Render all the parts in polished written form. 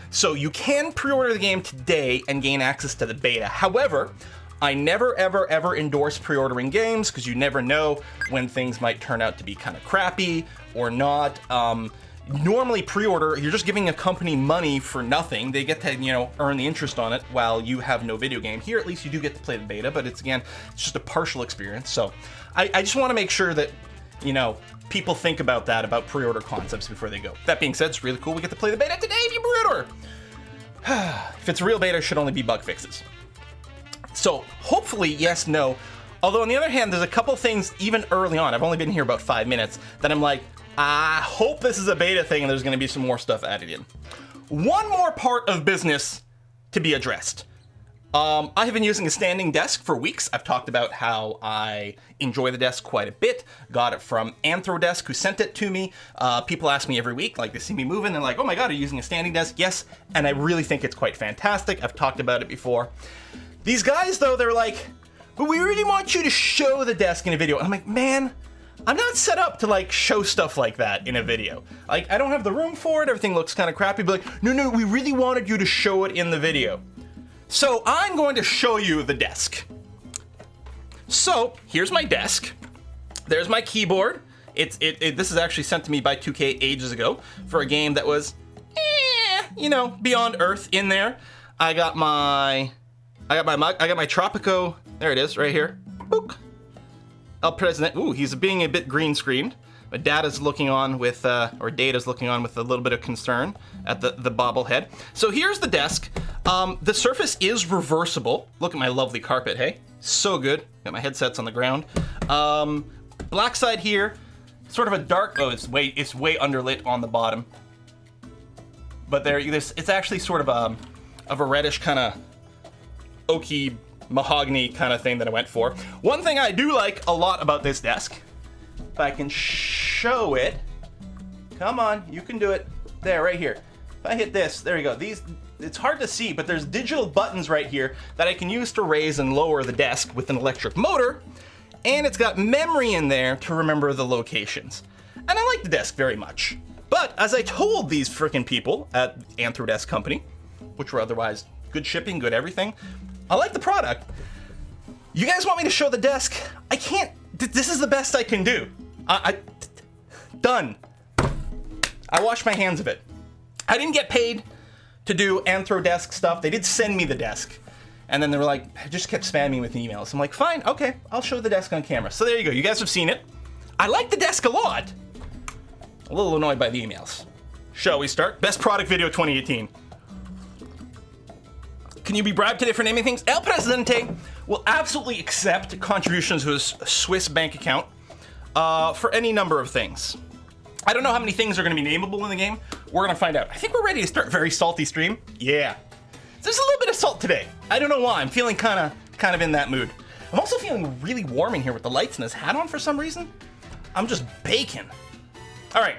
So you can pre-order the game today and gain access to the beta. However, I never, ever, ever endorse pre-ordering games because you never know when things might turn out to be kind of crappy or not. Normally pre-order, you're just giving a company money for nothing. They get to, you know, earn the interest on it while you have no video game. Here, at least you do get to play the beta, but it's just a partial experience. So I just want to make sure that, you know, people think about that, about pre-order concepts before they go. That being said, it's really cool we get to play the beta today if you pre-order. If it's a real beta, it should only be bug fixes. So hopefully, yes, no. Although on the other hand, there's a couple things even early on, I've only been here about 5 minutes, that I'm like, I hope this is a beta thing and there's going to be some more stuff added in. One more part of business to be addressed. I have been using a standing desk for weeks. I've talked about how I enjoy the desk quite a bit. Got it from Anthrodesk, who sent it to me. People ask me every week, like they see me moving, they're like, oh my god, are you using a standing desk? Yes, and I really think it's quite fantastic. I've talked about it before. These guys, though, they're like, but we really want you to show the desk in a video. And I'm like, man, I'm not set up to like show stuff like that in a video. Like, I don't have the room for it. Everything looks kind of crappy. But like, no, we really wanted you to show it in the video. So I'm going to show you the desk. So here's my desk. There's my keyboard. This is actually sent to me by 2K ages ago for a game that was, you know, Beyond Earth in there. I got my mug. I got my Tropico. There it is, right here. Boop. El Presidente. Ooh, he's being a bit green screened. But Data's looking on with, Data's looking on with a little bit of concern at the bobblehead. So here's the desk. The surface is reversible. Look at my lovely carpet, hey? So good. Got my headsets on the ground. Black side here. Sort of a dark, it's way underlit on the bottom. But it's actually sort of a reddish kind of oaky mahogany kind of thing that I went for. One thing I do like a lot about this desk, if I can show it, come on, you can do it. There, right here. If I hit this, there you go. It's hard to see, but there's digital buttons right here that I can use to raise and lower the desk with an electric motor, and it's got memory in there to remember the locations. And I like the desk very much. But as I told these freaking people at Anthrodesk Company, which were otherwise good shipping, good everything, I like the product. You guys want me to show the desk? I can't. This is the best I can do. Done. I wash my hands of it. I didn't get paid to do Anthrodesk stuff. They did send me the desk. And then they were like, just kept spamming me with emails. I'm like, fine, okay, I'll show the desk on camera. So there you go. You guys have seen it. I like the desk a lot. A little annoyed by the emails. Shall we start? Best product video 2018. Can you be bribed today for naming things? El Presidente will absolutely accept contributions to his Swiss bank account for any number of things. I don't know how many things are going to be nameable in the game. We're going to find out. I think we're ready to start. Very salty stream. Yeah. There's a little bit of salt today. I don't know why. I'm feeling kind of in that mood. I'm also feeling really warm in here with the lights and this hat on for some reason. I'm just baking. All right.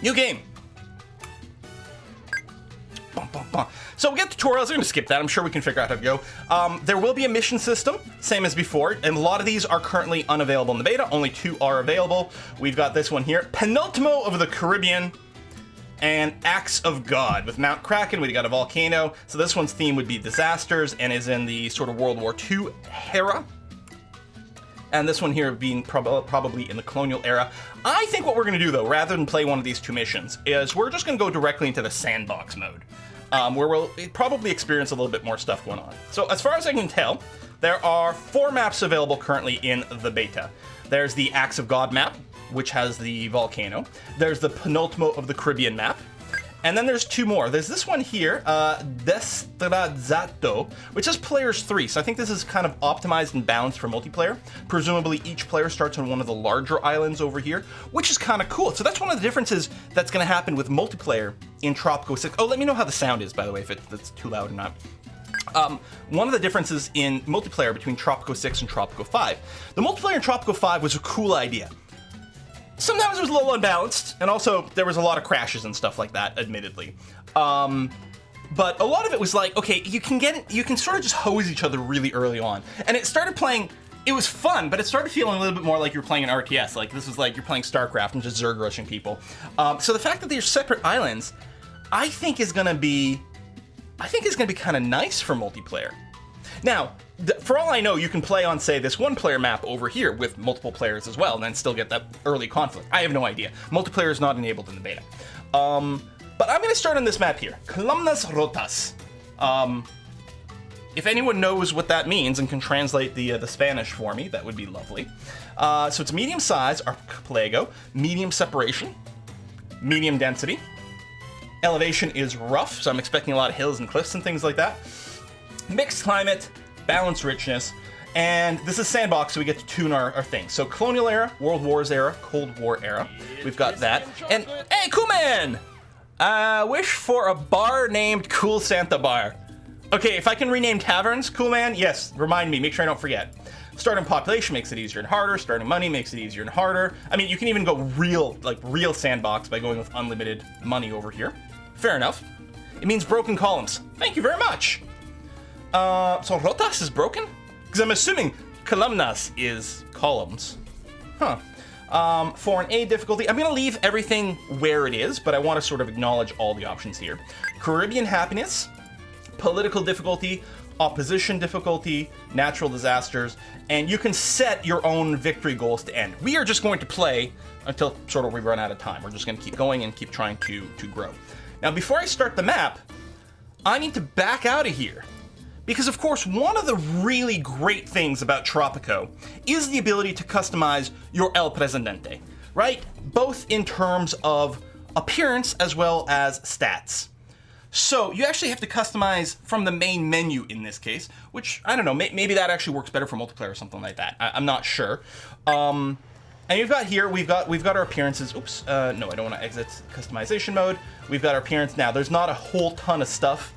New game. Bum, bum, bum. So we get tutorials. I'm going to skip that. I'm sure we can figure out how to go. There will be a mission system, same as before, and a lot of these are currently unavailable in the beta. Only 2 are available. We've got this one here, Penultimo of the Caribbean, and Acts of God. With Mount Kraken, we got a volcano. So this one's theme would be disasters and is in the sort of World War II era. And this one here being probably in the colonial era. I think what we're going to do, though, rather than play one of these 2 missions, is we're just going to go directly into the sandbox mode, where we'll probably experience a little bit more stuff going on. So as far as I can tell, there are 4 maps available currently in the beta. There's the Acts of God map, which has the volcano. There's the Penultimo of the Caribbean map. And then there's 2 more. There's this one here, Destrazzato, which has players 3. So I think this is kind of optimized and balanced for multiplayer. Presumably each player starts on one of the larger islands over here, which is kind of cool. So that's one of the differences that's going to happen with multiplayer in Tropico 6. Oh, let me know how the sound is, by the way, if it's too loud or not. One of the differences in multiplayer between Tropico 6 and Tropico 5. The multiplayer in Tropico 5 was a cool idea. Sometimes it was a little unbalanced, and also there was a lot of crashes and stuff like that, admittedly. But a lot of it was like, okay, you can sort of just hose each other really early on. And it started playing, it was fun, but it started feeling a little bit more like you're playing an RTS. Like this was like you're playing StarCraft and just Zerg rushing people. So the fact that they're separate islands, I think is going to be kind of nice for multiplayer. Now, for all I know, you can play on, say, this one-player map over here with multiple players as well, and then still get that early conflict. I have no idea. Multiplayer is not enabled in the beta. But I'm going to start on this map here, Columnas Rotas. If anyone knows what that means and can translate the Spanish for me, that would be lovely. So it's medium size, archipelago, medium separation, medium density. Elevation is rough, so I'm expecting a lot of hills and cliffs and things like that. Mixed climate, balanced richness, and this is sandbox, so we get to tune our things. So colonial era, World Wars era, Cold War era, we've got that. And, hey, cool man! Wish for a bar named Cool Santa Bar. Okay, if I can rename taverns, cool man, yes, remind me, make sure I don't forget. Starting population makes it easier and harder, starting money makes it easier and harder. I mean, you can even go real sandbox by going with unlimited money over here. Fair enough. It means broken columns. Thank you very much. So Rotas is broken? Because I'm assuming columnas is columns. Huh. For an A difficulty, I'm going to leave everything where it is, but I want to sort of acknowledge all the options here. Caribbean happiness, political difficulty, opposition difficulty, natural disasters, and you can set your own victory goals to end. We are just going to play until sort of we run out of time. We're just going to keep going and keep trying to grow. Now, before I start the map, I need to back out of here. Because, of course, one of the really great things about Tropico is the ability to customize your El Presidente, right? Both in terms of appearance as well as stats. So you actually have to customize from the main menu in this case, which, I don't know, maybe that actually works better for multiplayer or something like that. I'm not sure. And you've got here, we've got our appearances. Oops, no, I don't want to exit customization mode. We've got our appearance now. There's not a whole ton of stuff.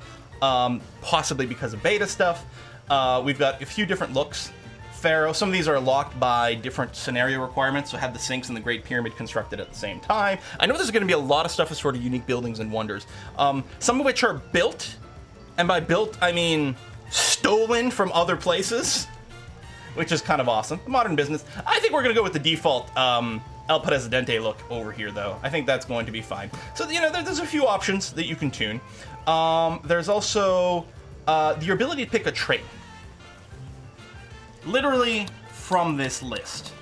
Possibly because of beta stuff. We've got a few different looks. Pharaoh, some of these are locked by different scenario requirements, so have the Sphinx and the Great Pyramid constructed at the same time. I know there's going to be a lot of stuff with sort of unique buildings and wonders. Some of which are built, and by built, I mean stolen from other places, which is kind of awesome. Modern business. I think we're going to go with the default El Presidente look over here, though. I think that's going to be fine. So, you know, there's a few options that you can tune. There's also the ability to pick a trait. Literally from this list.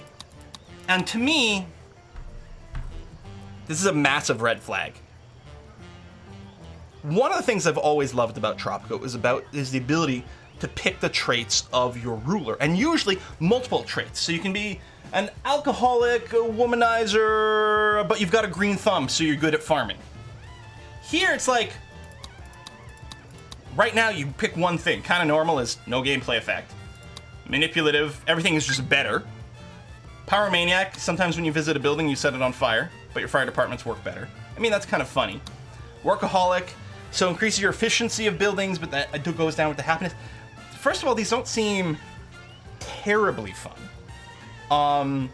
And to me, this is a massive red flag. One of the things I've always loved about Tropico is the ability to pick the traits of your ruler, and usually multiple traits. So you can be an alcoholic, a womanizer, but you've got a green thumb, so you're good at farming. Here it's like, right now you pick one thing. Kind of normal is no gameplay effect. Manipulative, everything is just better. Pyromaniac, sometimes when you visit a building you set it on fire, but your fire departments work better. I mean, that's kind of funny. Workaholic, so increases your efficiency of buildings, but that goes down with the happiness. First of all, these don't seem terribly fun.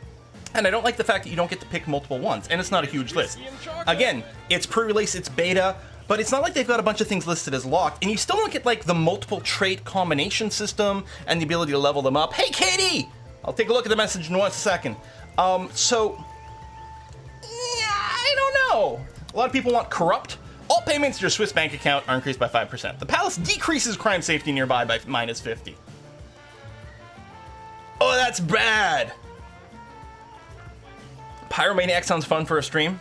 And I don't like the fact that you don't get to pick multiple ones, and it's not a huge list. Again, it's pre-release, it's beta, but it's not like they've got a bunch of things listed as locked, and you still don't get like the multiple trait combination system and the ability to level them up. Hey, Katie! I'll take a look at the message in 1 second. So, yeah, I don't know. A lot of people want corrupt. All payments to your Swiss bank account are increased by 5%. The palace decreases crime safety nearby by -50. Oh, that's bad. Pyromaniac sounds fun for a stream.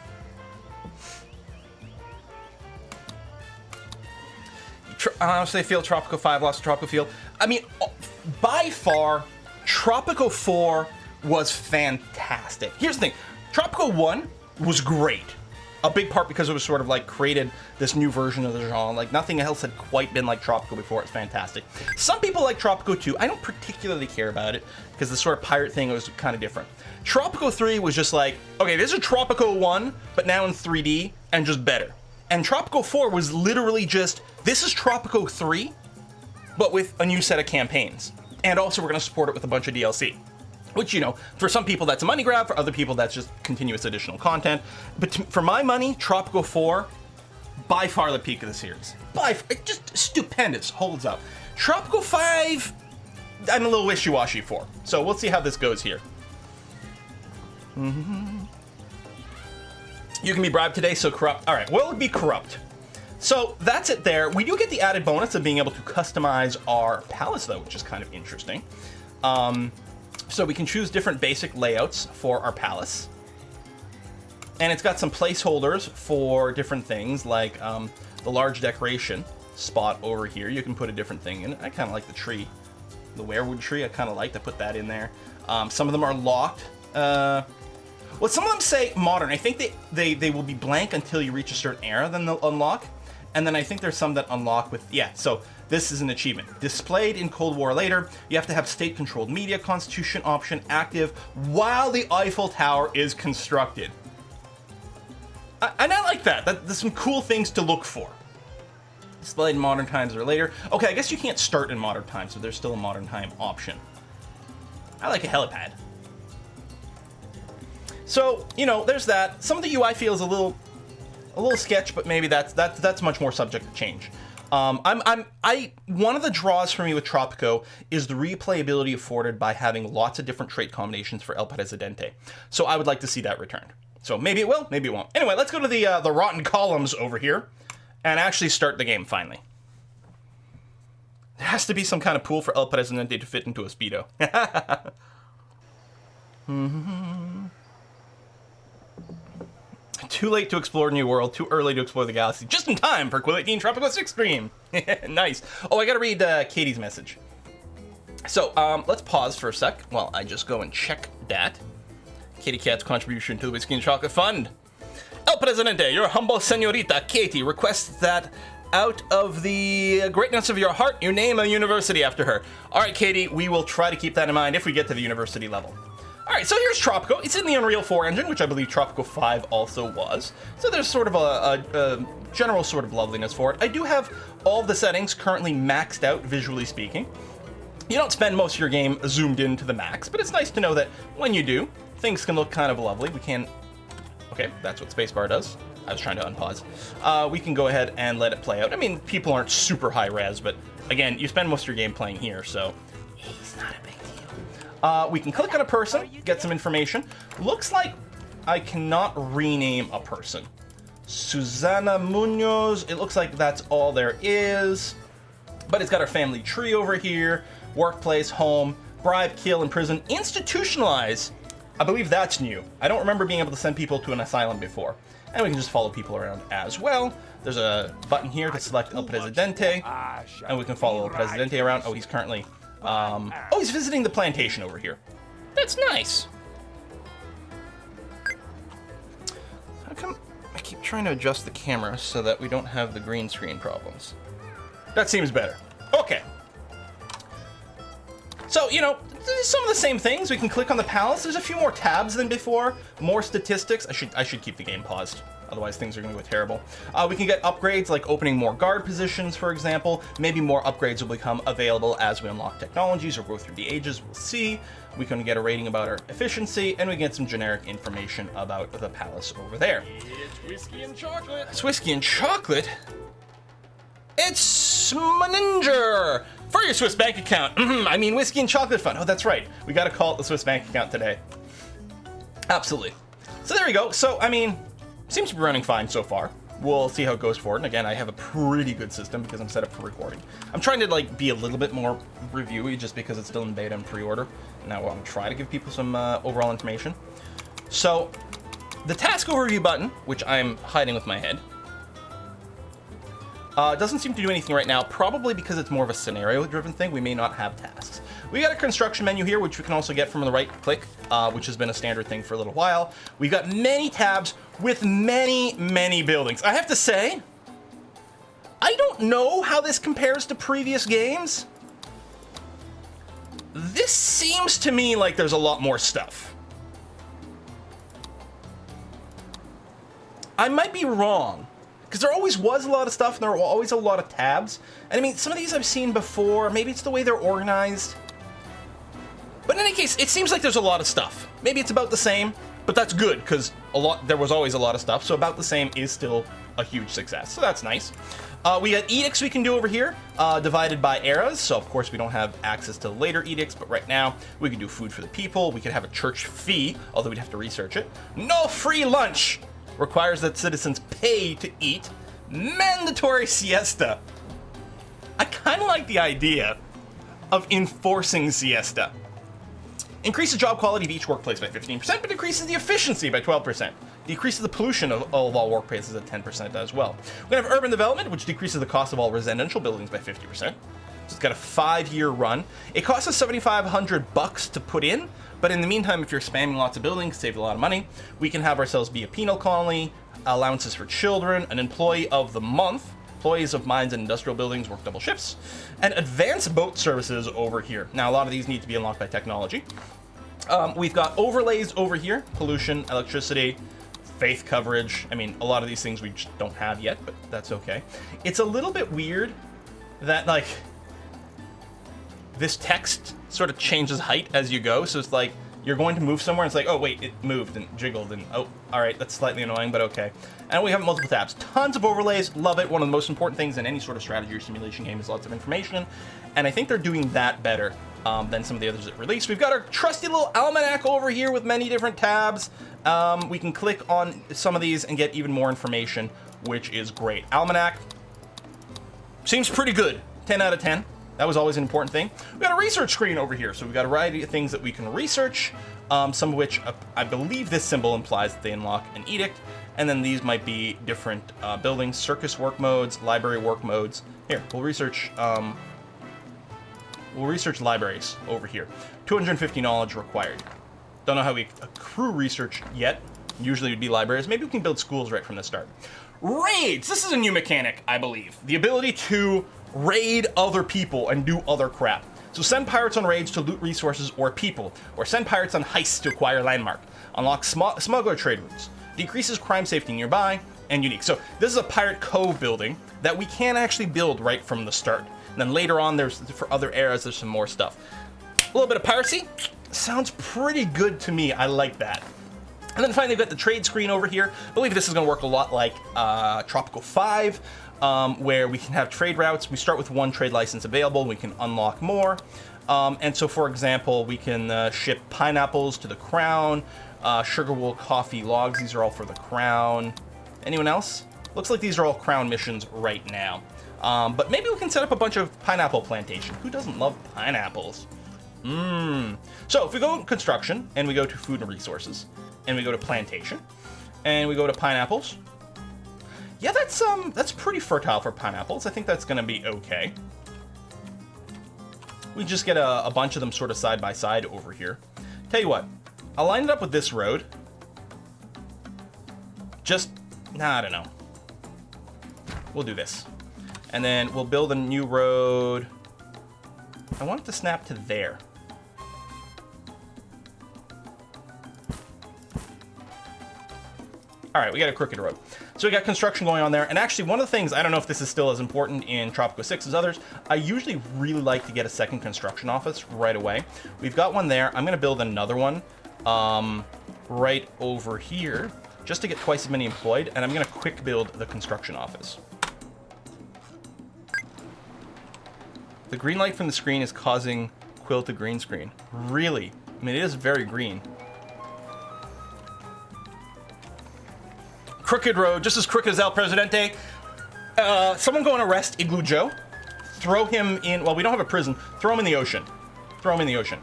I honestly feel Tropico 5 lost to Tropico Field. I mean, by far, Tropico 4 was fantastic. Here's the thing. Tropico 1 was great. A big part because it was sort of like created this new version of the genre. Like nothing else had quite been like Tropico before. It's fantastic. Some people like Tropico 2. I don't particularly care about it because the sort of pirate thing was kind of different. Tropico 3 was just like, okay, this is Tropico 1, but now in 3D and just better. And Tropico 4 was literally just, this is Tropico 3, but with a new set of campaigns. And also we're going to support it with a bunch of DLC. Which, you know, for some people that's a money grab, for other people that's just continuous additional content. But for my money, Tropico 4, by far the peak of the series. Just stupendous, holds up. Tropico 5, I'm a little wishy-washy for. So we'll see how this goes here. You can be bribed today, so corrupt. All right, well, it would be corrupt. So that's it there. We do get the added bonus of being able to customize our palace, though, which is kind of interesting. So we can choose different basic layouts for our palace. And it's got some placeholders for different things, like the large decoration spot over here. You can put a different thing in it. I kind of like the tree. The werewood tree, I kind of like to put that in there. Some of them are locked. Well, some of them say modern. I think they will be blank until you reach a certain era, then they'll unlock. And then I think there's some that unlock with, yeah, so this is an achievement. Displayed in Cold War later, you have to have state-controlled media constitution option active while the Eiffel Tower is constructed. And I like that. There's some cool things to look for. Displayed in modern times or later. Okay, I guess you can't start in modern times, so there's still a modern time option. I like a helipad. So, you know, there's that. Some of the UI feels a little sketch, but maybe that's much more subject to change. One of the draws for me with Tropico is the replayability afforded by having lots of different trait combinations for El Presidente. So I would like to see that returned. So maybe it will, maybe it won't. Anyway, let's go to the rotten columns over here and actually start the game finally. There has to be some kind of pool for El Presidente to fit into a Speedo. Too late to explore a new world, too early to explore the galaxy. Just in time for Quill 18 Tropico 6 stream. Nice. Oh, I gotta read Katie's message. So, let's pause for a sec while I just go and check that. Katie Cat's contribution to the Whiskey and Chocolate Fund. El Presidente, your humble señorita Katie requests that out of the greatness of your heart, you name a university after her. All right, Katie, we will try to keep that in mind if we get to the university level. All right, so here's Tropico. It's in the Unreal 4 engine, which I believe Tropico 5 also was. So there's sort of a general sort of loveliness for it. I do have all of the settings currently maxed out, visually speaking. You don't spend most of your game zoomed in to the max, but it's nice to know that when you do, things can look kind of lovely. We can... Okay, that's what spacebar does. I was trying to unpause. We can go ahead and let it play out. I mean, people aren't super high res, but again, you spend most of your game playing here, so it's not a big deal. We can click on a person, get some information. Looks like I cannot rename a person. Susana Munoz, it looks like that's all there is. But it's got our family tree over here. Workplace, home, bribe, kill, imprison, institutionalize. I believe that's new. I don't remember being able to send people to an asylum before. And we can just follow people around as well. There's a button here to select El Presidente. And we can follow El Presidente around. Oh, he's currently... oh, he's visiting the plantation over here. That's nice. How come I keep trying to adjust the camera so that we don't have the green screen problems? That seems better. Okay. So, you know, some of the same things. We can click on the palace. There's a few more tabs than before. More statistics. I should keep the game paused. Otherwise, things are going to go terrible. We can get upgrades like opening more guard positions, for example. Maybe more upgrades will become available as we unlock technologies or go through the ages. We'll see. We can get a rating about our efficiency, and we get some generic information about the palace over there. It's whiskey and chocolate. It's whiskey and chocolate? It's Maninger for your Swiss bank account. I mean, whiskey and chocolate fund. Oh, that's right. We got to call it the Swiss bank account today. Absolutely. So there we go. So, I mean, seems to be running fine so far. We'll see how it goes forward. And again, I have a pretty good system because I'm set up for recording. I'm trying to like be a little bit more reviewy just because it's still in beta and pre-order. Now I'm trying to give people some overall information. So the task overview button, which I'm hiding with my head, doesn't seem to do anything right now, probably because it's more of a scenario-driven thing. We may not have tasks. We got a construction menu here, which we can also get from the right click, which has been a standard thing for a little while. We've got many tabs with many, many buildings. I have to say, I don't know how this compares to previous games. This seems to me like there's a lot more stuff. I might be wrong. Because there always was a lot of stuff, and there were always a lot of tabs. And I mean, some of these I've seen before. Maybe it's the way they're organized. But in any case, it seems like there's a lot of stuff. Maybe it's about the same, but that's good, because there was always a lot of stuff. So about the same is still a huge success. So that's nice. We got edicts we can do over here, divided by eras. So of course we don't have access to later edicts, but right now we can do food for the people. We could have a church fee, although we'd have to research it. No free lunch. Requires that citizens pay to eat. Mandatory siesta. I kind of like the idea of enforcing siesta. Increases job quality of each workplace by 15%, but decreases the efficiency by 12%. Decreases the pollution of all workplaces at 10% as well. We're going to have urban development, which decreases the cost of all residential buildings by 50%. So it's got a 5-year run. It costs us $7,500 to put in, but in the meantime, if you're spamming lots of buildings, save a lot of money. We can have ourselves be a penal colony, allowances for children, an employee of the month. Employees of mines and industrial buildings work double shifts, and advanced boat services over here. Now, a lot of these need to be unlocked by technology. We've got overlays over here, pollution, electricity, faith coverage. I mean, a lot of these things we just don't have yet, but that's okay. It's a little bit weird that, like, this text sort of changes height as you go, so it's like, you're going to move somewhere, and it's like, oh wait, it moved and jiggled, and oh, alright, that's slightly annoying, but okay. And we have multiple tabs. Tons of overlays, love it. One of the most important things in any sort of strategy or simulation game is lots of information, and I think they're doing that better than some of the others that released. We've got our trusty little almanac over here with many different tabs. We can click on some of these and get even more information, which is great. Almanac seems pretty good. 10 out of 10. That was always an important thing. We've got a research screen over here, so we've got a variety of things that we can research, some of which I believe this symbol implies that they unlock an edict, and then these might be different buildings, circus work modes, library work modes. Here, we'll research libraries over here. 250 knowledge required. Don't know how we accrue research yet. Usually it would be libraries. Maybe we can build schools right from the start. Raids! This is a new mechanic, I believe. The ability to raid other people and do other crap. So send pirates on raids to loot resources or people, or send pirates on heists to acquire landmark. Unlock smuggler trade routes. Decreases crime safety nearby, and unique. So this is a Pirate Cove building that we can actually build right from the start. And then later on, for other eras, there's some more stuff. A little bit of piracy. Sounds pretty good to me. I like that. And then finally, we've got the trade screen over here. I believe this is going to work a lot like Tropico 5. Where we can have trade routes. We start with one trade license available. We can unlock more. And so, for example, we can ship pineapples to the crown, sugar wool, coffee, logs. These are all for the crown. Anyone else? Looks like these are all crown missions right now. But maybe we can set up a bunch of pineapple plantation. Who doesn't love pineapples? So if we go to construction, and we go to food and resources, and we go to plantation, and we go to pineapples, yeah, that's pretty fertile for pineapples. I think that's going to be okay. We just get a bunch of them sort of side by side over here. Tell you what, I'll line it up with this road. I don't know. We'll do this. And then we'll build a new road. I want it to snap to there. All right, we got a crooked road. So we got construction going on there. And actually, one of the things, I don't know if this is still as important in Tropico 6 as others, I usually really like to get a second construction office right away. We've got one there. I'm going to build another one right over here just to get twice as many employed. And I'm going to quick build the construction office. The green light from the screen is causing Quill to green screen. Really? I mean, it is very green. Crooked road, just as crooked as El Presidente. Someone go and arrest Igloo Joe. Throw him in, well, we don't have a prison. Throw him in the ocean. Throw him in the ocean.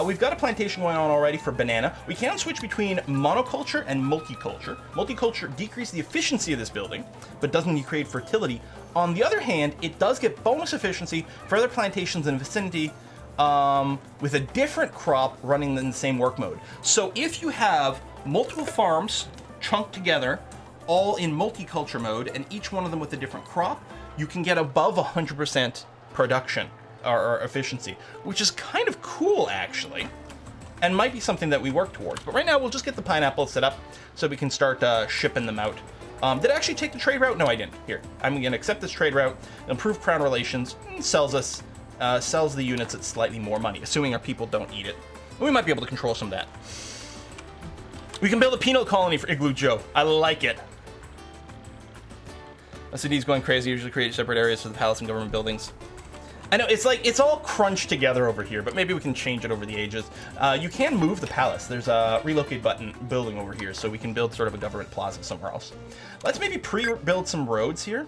We've got a plantation going on already for banana. We can switch between monoculture and multiculture. Multiculture decreases the efficiency of this building, but doesn't create fertility. On the other hand, it does get bonus efficiency for other plantations in the vicinity with a different crop running in the same work mode. So if you have multiple farms chunked together, all in multiculture mode, and each one of them with a different crop, you can get above 100% production or efficiency, which is kind of cool, actually, and might be something that we work towards. But right now, we'll just get the pineapples set up so we can start shipping them out. Did I actually take the trade route? No, I didn't. Here, I'm going to accept this trade route, improve crown relations, sells the units at slightly more money, assuming our people don't eat it. We might be able to control some of that. We can build a penal colony for Igloo Joe. I like it. SCD's going crazy. Usually create separate areas for the palace and government buildings. I know, it's like, it's all crunched together over here, but maybe we can change it over the ages. You can move the palace. There's a relocate button building over here, so we can build sort of a government plaza somewhere else. Let's maybe pre-build some roads here.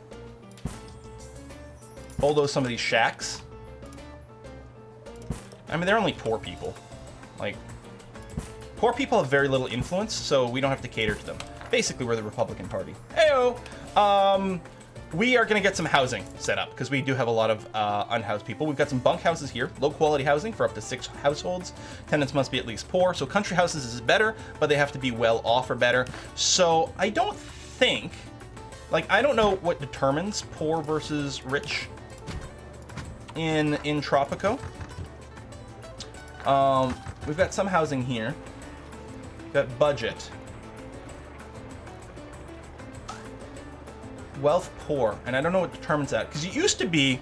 Bulldoze some of these shacks. I mean, they're only poor people. Like, poor people have very little influence, so we don't have to cater to them. Basically, we're the Republican Party. Heyo! We are going to get some housing set up, because we do have a lot of unhoused people. We've got some bunk houses here, low-quality housing for up to 6 households. Tenants must be at least poor, so country houses is better, but they have to be well-off or better. So I don't think... Like, I don't know what determines poor versus rich in Tropico. We've got some housing here. We've got budget. Wealth poor, and I don't know what determines that, because it used to be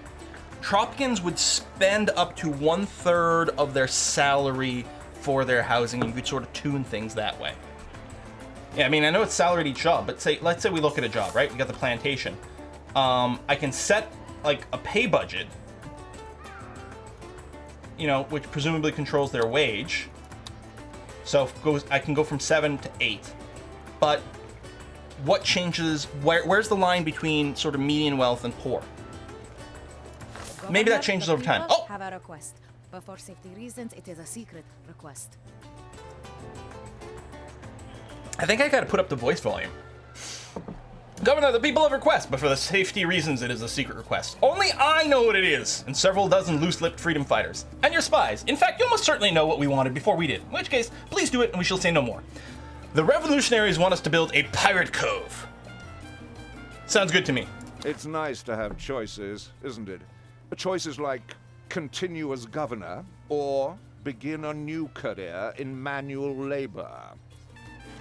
Tropicans would spend up to 1/3 of their salary for their housing, and you could sort of tune things that way. Yeah, I mean, I know it's salaried each job, but let's say we look at a job, right? We got the plantation. I can set like a pay budget, you know, which presumably controls their wage. So I can go from 7 to 8, but what changes, where's the line between sort of median wealth and poor? Maybe that changes over time. Oh! Have a request, but for safety reasons, it is a secret request. I think I gotta put up the voice volume. Governor, the people have a request, but for the safety reasons, it is a secret request. Only I know what it is, and several dozen loose-lipped freedom fighters. And your spies. In fact, you almost certainly know what we wanted before we did. In which case, please do it, and we shall say no more. The revolutionaries want us to build a pirate cove. Sounds good to me. It's nice to have choices, isn't it? Choices like continue as governor or begin a new career in manual labor.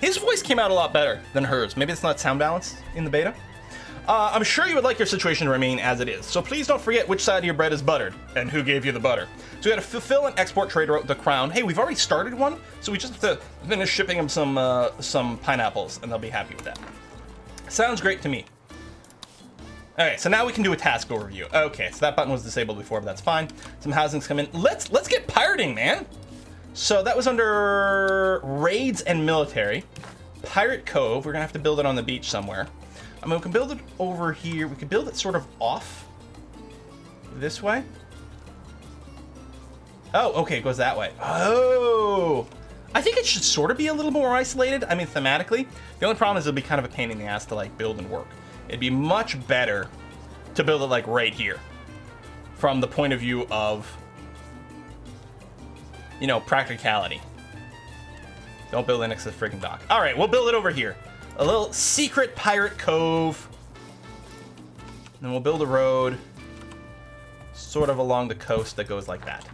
His voice came out a lot better than hers. Maybe it's not sound balanced in the beta. I'm sure you would like your situation to remain as it is, so please don't forget which side of your bread is buttered and who gave you the butter. So we got to fulfill an export trade route with the crown. Hey, we've already started one, so we just have to finish shipping them some pineapples, and they'll be happy with that. Sounds great to me. Okay, so now we can do a task overview. Okay, so that button was disabled before, but that's fine. Some housing's come in. Let's get pirating, man. So that was under raids and military. Pirate Cove. We're gonna have to build it on the beach somewhere. I mean, we can build it over here. We could build it sort of off this way. Oh, okay, it goes that way. Oh, I think it should sort of be a little more isolated. I mean, thematically. The only problem is it'll be kind of a pain in the ass to like build and work. It'd be much better to build it like right here, from the point of view of, you know, practicality. Don't build it next to the freaking dock. All right, we'll build it over here. A little secret pirate cove. And then we'll build a road sort of along the coast that goes like that.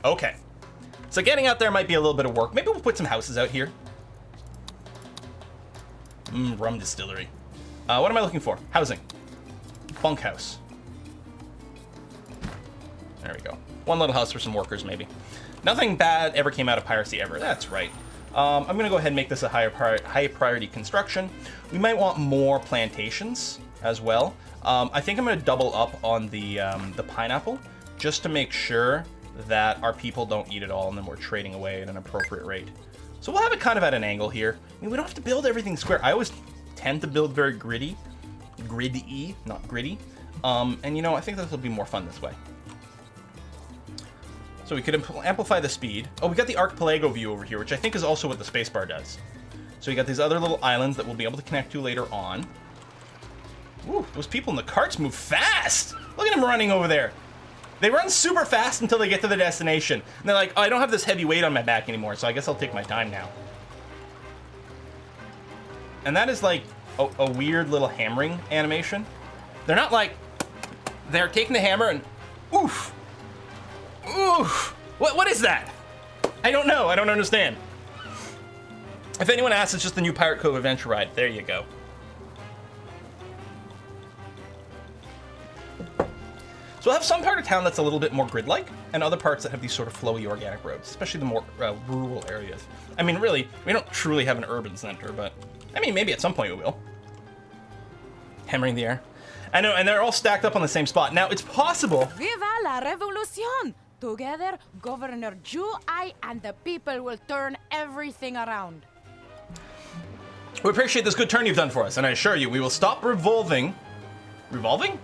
Okay. So getting out there might be a little bit of work. Maybe we'll put some houses out here. Rum distillery. What am I looking for? Housing. Bunkhouse. There we go. One little house for some workers, maybe. Nothing bad ever came out of piracy ever. That's right. I'm going to go ahead and make this a high priority construction. We might want more plantations as well. I think I'm going to double up on the pineapple just to make sure that our people don't eat it all and then we're trading away at an appropriate rate. So we'll have it kind of at an angle here. I mean, we don't have to build everything square. I always tend to build very gritty, not gritty. And you know, I think this will be more fun this way. So we could amplify the speed. Oh, we got the archipelago view over here, which I think is also what the spacebar does. So we got these other little islands that we'll be able to connect to later on. Ooh, those people in the carts move fast! Look at them running over there. They run super fast until they get to the destination. And they're like, oh, I don't have this heavy weight on my back anymore, so I guess I'll take my time now. And that is like a weird little hammering animation. They're not like, they're taking the hammer and oof. Oof! What is that? I don't know. I don't understand. If anyone asks, it's just the new Pirate Cove Adventure Ride. There you go. So we'll have some part of town that's a little bit more grid-like, and other parts that have these sort of flowy organic roads, especially the more rural areas. I mean, really, we don't truly have an urban center, but I mean, maybe at some point we will. Hammering the air. I know, and they're all stacked up on the same spot. Now, it's possible. Viva la revolution! Together, Governor Ju, I, and the people will turn everything around. We appreciate this good turn you've done for us, and I assure you, we will stop revolving. Revolving?